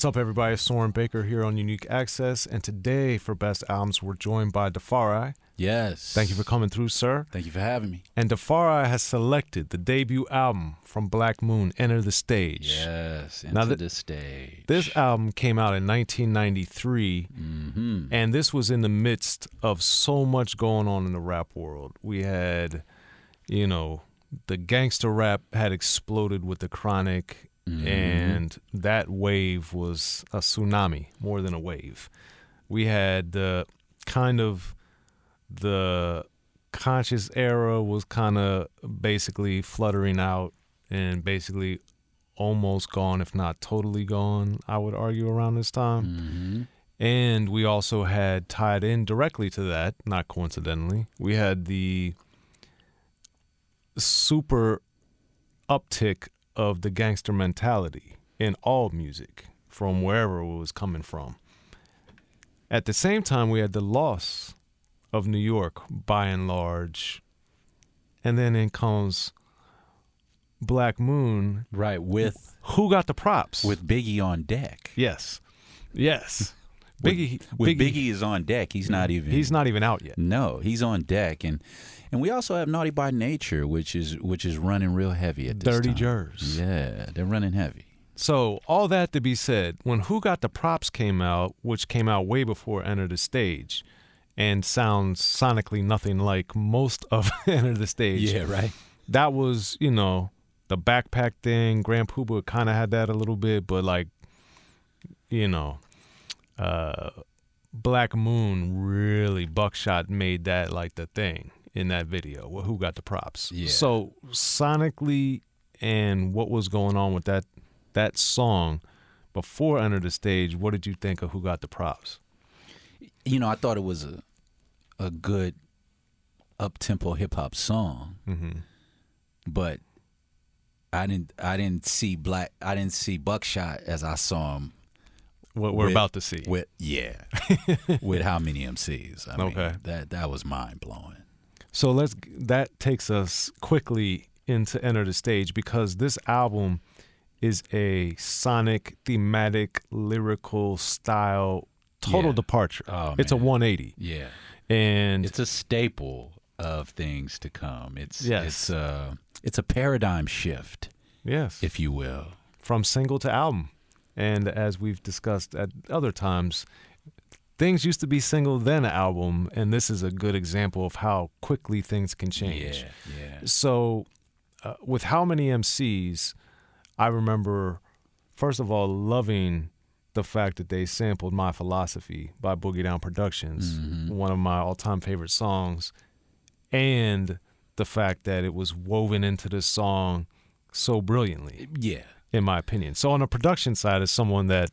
What's up, everybody? It's Soren Baker here on Unique Access, and today for Best Albums, we're joined by Defari. Yes. Thank you for coming through, sir. Thank you for having me. And Defari has selected the debut album from Black Moon, Enter the Stage. Yes, Enter the Stage. This album came out in 1993, and this was in the midst of so much going on in the rap world. We had, the gangster rap had exploded with the Chronic, and that wave was a tsunami, more than a wave. We had the conscious era was kind of basically fluttering out and basically almost gone, if not totally gone, I would argue, around this time. And we also had tied in directly to that, not coincidentally, we had the super uptick of the gangster mentality in all music from wherever it was coming from. At the same time, we had the loss of New York by and large, and then in comes Black Moon, right? With who got the props? With Biggie on deck. Yes. Biggie is on deck. He's not even out yet. No, he's on deck, and we also have Naughty by Nature, which is running real heavy at this Dirty time. Jers. Yeah, they're running heavy. So all that to be said, when Who Got the Props came out, which came out way before Enter the Stage, and sounds sonically nothing like most of Enter the Stage. Yeah, right. That was, the backpack thing. Grand Puba kind of had that a little bit, but Black Moon really, Buckshot made that like the thing in that video. Well, Who Got the Props? Yeah. So sonically and what was going on with that song before Enter the Stage, what did you think of Who Got the Props? I thought it was a good up-tempo hip-hop song, but I didn't see Buckshot as I saw him. What we're about to see. With how many MCs? I mean, that was mind-blowing. So that takes us quickly into Enter the Stage, because this album is a sonic, thematic, lyrical style total departure. Oh, it's a 180. Yeah. And it's a staple of things to come. It's a paradigm shift. Yes. If you will. From single to album. And as we've discussed at other times, things used to be single then album, and this is a good example of how quickly things can change. Yeah. So with how many MCs, I remember, first of all, loving the fact that they sampled My Philosophy by Boogie Down Productions, one of my all-time favorite songs, and the fact that it was woven into the song so brilliantly. Yeah. In my opinion. So on the production side, as someone that,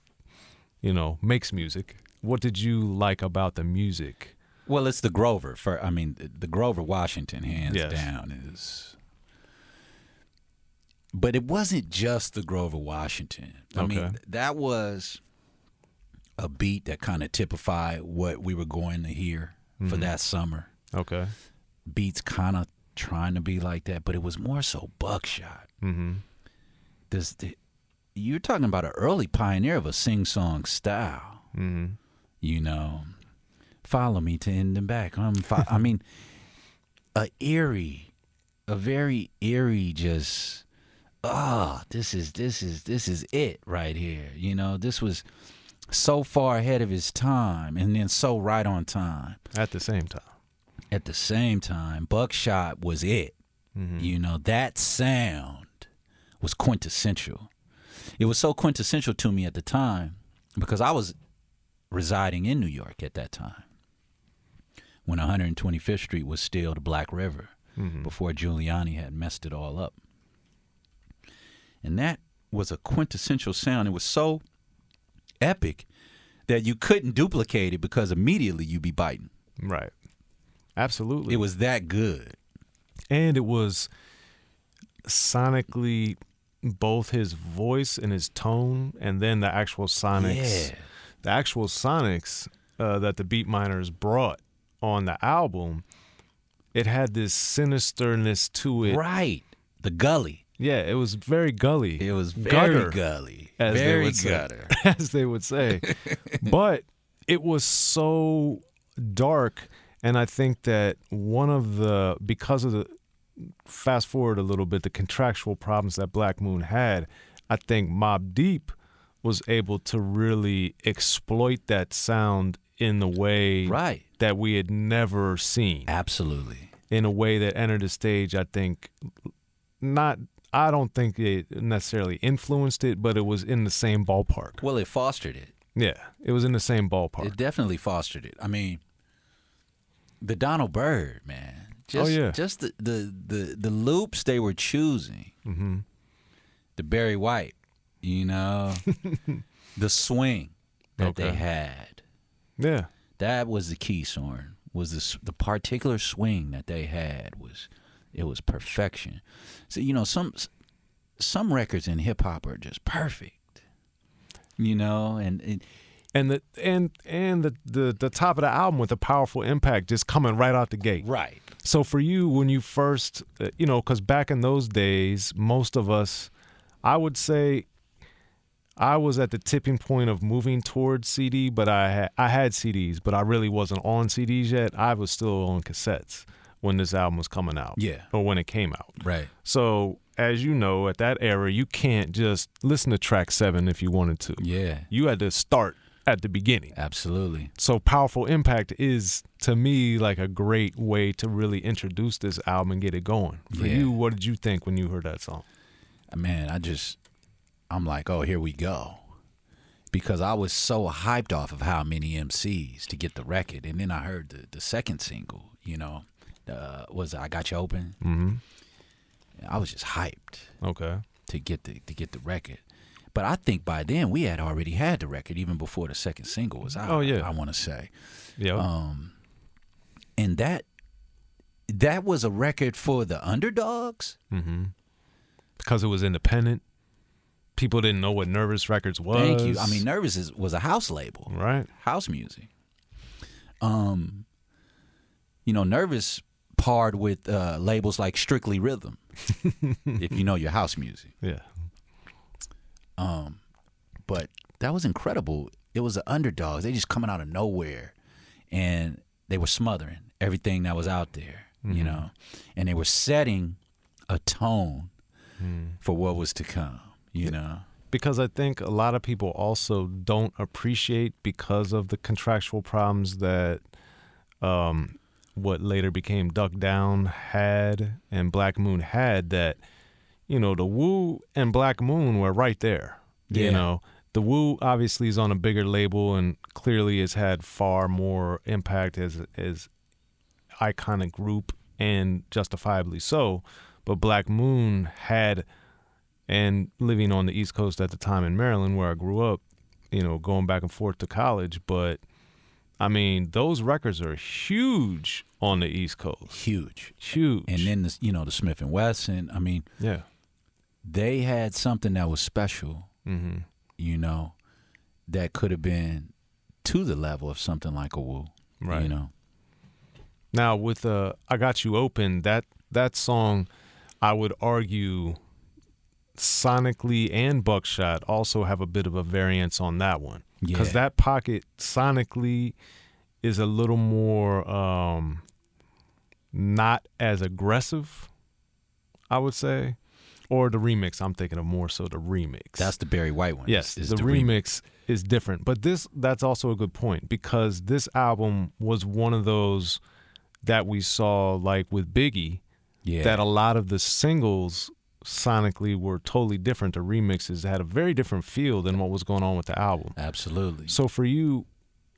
makes music, what did you like about the music? Well, it's the Grover. The Grover Washington, hands down, is... But it wasn't just the Grover Washington. I mean, that was a beat that kind of typified what we were going to hear for that summer. Okay. Beats kind of trying to be like that, but it was more so Buckshot. You're talking about an early pioneer of a sing-song style. Follow me to end and back. I mean, a very eerie, just this is it right here. This was so far ahead of his time, and then so right on time. At the same time, Buckshot was it. That sound was quintessential. It was so quintessential to me at the time because I was residing in New York at that time when 125th Street was still the Black River before Giuliani had messed it all up. And that was a quintessential sound. It was so epic that you couldn't duplicate it because immediately you'd be biting. Right. Absolutely. It was that good. And it was sonically both his voice and his tone, and then the actual sonics. Yeah. The actual sonics that the Beat Miners brought on the album, it had this sinisterness to it. Right. The gully. Yeah, it was very gully. It was very gully. as they Very would say. gutter. As they would say. But it was so dark, and I think that because of the, fast forward a little bit, the contractual problems that Black Moon had, I think Mobb Deep was able to really exploit that sound in the way Right. that we had never seen. Absolutely. In a way that Enta Da Stage, I think, I don't think it necessarily influenced it, but it was in the same ballpark. Well, it fostered it. Yeah, it was in the same ballpark. It definitely fostered it. I mean, the Donald Byrd, man. Just the loops they were choosing. Mm-hmm. The Barry White, you know, the swing that they had. Yeah, that was the key, Soren. Was the particular swing that they had was perfection. So you know, some records in hip hop are just perfect. You know, and the top of the album with a powerful impact just coming right out the gate. Right. So for you, when you first, you know, because back in those days, most of us, I would say, I was at the tipping point of moving towards CD, but I had CDs, but I really wasn't on CDs yet. I was still on cassettes when this album was coming out. Yeah. Or when it came out. Right. So as you know, at that era, you can't just listen to track 7 if you wanted to. Yeah. You had to start at the beginning. Absolutely. So Powerful Impact is, to me, like a great way to really introduce this album and get it going. For you, what did you think when you heard that song? Man, I'm like, oh, here we go. Because I was so hyped off of how many MCs to get the record. And then I heard the second single, you know, was I Got Cha Opin. Mm-hmm. I was just hyped. Okay. To get the record. But I think by then we had already had the record even before the second single was out. Oh, yeah. I want to say. Yeah. And that was a record for the underdogs. Mm-hmm. Because it was independent. People didn't know what Nervous Records was. Thank you. I mean, Nervous was a house label. Right. House music. You know, Nervous parred with labels like Strictly Rhythm, if you know your house music. Yeah. But that was incredible. It was the underdogs. They just coming out of nowhere, and they were smothering everything that was out there, you know, and they were setting a tone for what was to come, you know. Because I think a lot of people also don't appreciate, because of the contractual problems that what later became Duck Down had and Black Moon had, that, you know, the Wu and Black Moon were right there. Yeah. You know, the Wu obviously is on a bigger label and clearly has had far more impact as iconic group, and justifiably so. But Black Moon had, and living on the East Coast at the time in Maryland where I grew up, you know, going back and forth to college. But I mean, those records are huge on the East Coast. Huge. Huge. And then, the Smith & Wesson, I mean, yeah, they had something that was special, mm-hmm. you know, that could have been to the level of something like a Wu, right. you know. Now, with I Got You Open, that song, I would argue, sonically and Buckshot also have a bit of a variance on that one. Because that pocket sonically is a little more not as aggressive, I would say. Or the remix, I'm thinking of more so the remix. That's the Barry White one. Yes, the remix is different. But that's also a good point, because this album was one of those that we saw, like with B.I.G, that a lot of the singles sonically were totally different. The remixes had a very different feel than what was going on with the album. Absolutely. So for you,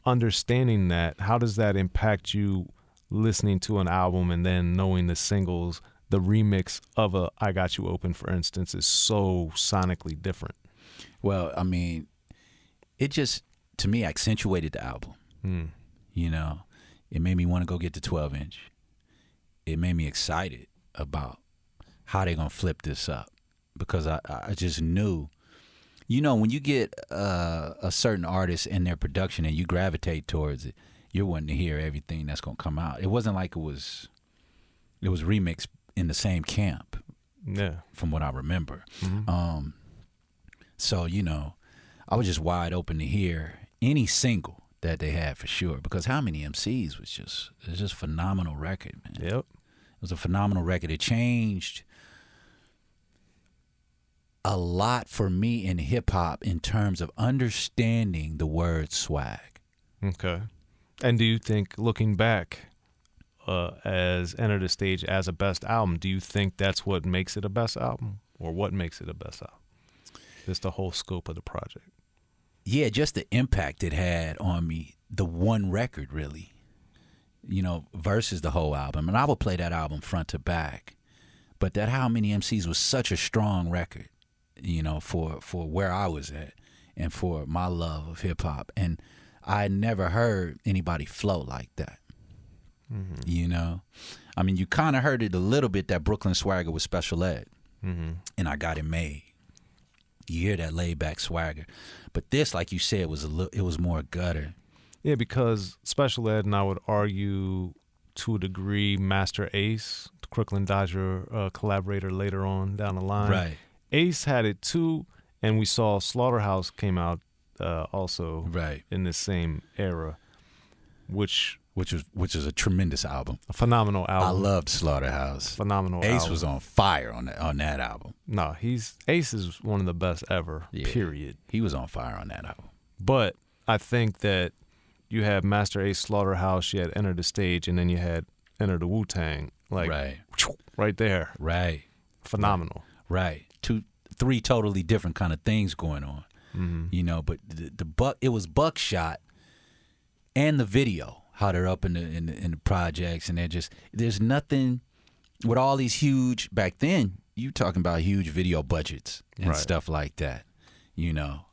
understanding that, how does that impact you listening to an album and then knowing the singles? The remix of I Got You Open, for instance, is so sonically different. Well, I mean, it just, to me, accentuated the album. You know, it made me want to go get the 12-inch. It made me excited about how they're going to flip this up, because I just knew, you know, when you get a certain artist and their production and you gravitate towards it, you're wanting to hear everything that's going to come out. It wasn't like it was remixed in the same camp, yeah, from what I remember. So, you know, I was just wide open to hear any single that they had for sure. Because How Many MCs was just a phenomenal record, man. Yep. It was a phenomenal record. It changed a lot for me in hip hop in terms of understanding the word swag. Okay. And do you think, looking back, as Enter the Stage as a best album, do you think that's what makes it a best album, or what makes it a best album? Just the whole scope of the project. Yeah, just the impact it had on me. The one record, really, you know, versus the whole album. And I would play that album front to back. But that How Many MCs was such a strong record, you know, for where I was at and for my love of hip hop. And I never heard anybody flow like that. Mm-hmm. You know, I mean, you kind of heard it a little bit, that Brooklyn swagger with Special Ed, and I Got It Made. You hear that laid back swagger, but this, like you said, was it was more gutter. Yeah, because Special Ed, and I would argue to a degree, Master Ace, the Crooklyn Dodger collaborator later on down the line. Right. Ace had it too, and we saw Slaughterhouse came out also in this same era, which is a tremendous album. A phenomenal album. I loved Slaughterhouse. Phenomenal Ace album. was on fire on that album. No, Ace is one of the best ever, period. He was on fire on that album. But I think that you had Master Ace, Slaughterhouse, you had Enter the Stage, and then you had Enter the Wu-Tang. Like, right there. Right. Phenomenal. Right. Three totally different kind of things going on. Mm-hmm. You know, but it was Buckshot and the video. How they're up in the projects, and there's nothing with all these huge, back then you talking about huge video budgets and stuff like that, you know.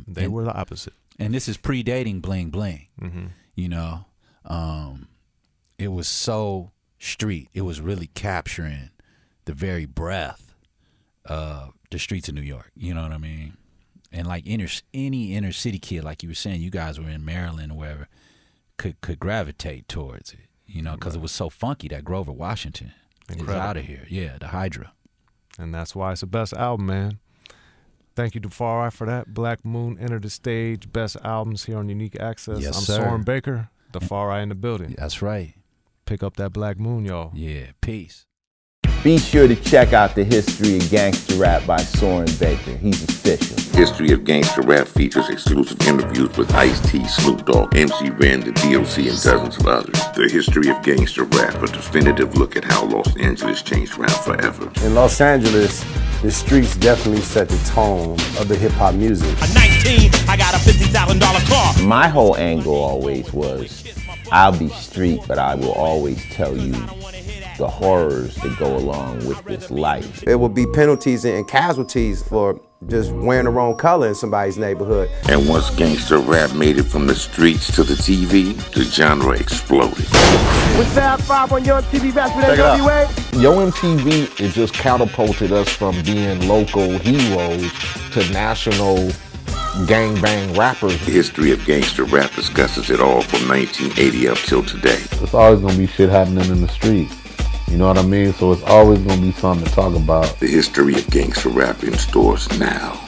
They were the opposite. And this is predating Bling Bling, you know. It was so street. It was really capturing the very breath of the streets of New York, you know what I mean? And like any inner city kid, like you were saying, you guys were in Maryland or wherever, could gravitate towards it, you know, because it was so funky that Grover Washington is out of here. Yeah, the Hydra. And that's why it's the best album, man. Thank you, Defari, for that. Black Moon, Enter the Stage, best albums here on Unique Access. Yes, I'm sir. Soren Baker, Defari in the building. That's right. Pick up that Black Moon, y'all. Yeah, peace. Be sure to check out the History of Gangster Rap by Soren Baker. He's official. History of Gangster Rap features exclusive interviews with Ice-T, Snoop Dogg, MC Ren, the D.O.C, and dozens of others. The History of Gangster Rap, a definitive look at how Los Angeles changed rap forever. In Los Angeles, the streets definitely set the tone of the hip-hop music. At 19, I got a $50,000 car. My whole angle always was, I'll be street, but I will always tell you the horrors that go along with this life. It would be penalties and casualties for just wearing the wrong color in somebody's neighborhood. And once gangster rap made it from the streets to the TV, the genre exploded. With Fab 5 on Yo MTV Raps with NWA. Yo MTV, it just catapulted us from being local heroes to national gangbang rappers. The History of Gangster Rap discusses it all from 1980 up till today. It's always gonna be shit happening in the street. You know what I mean? So it's always gonna be something to talk about. The History of Gangster Rap in stores now.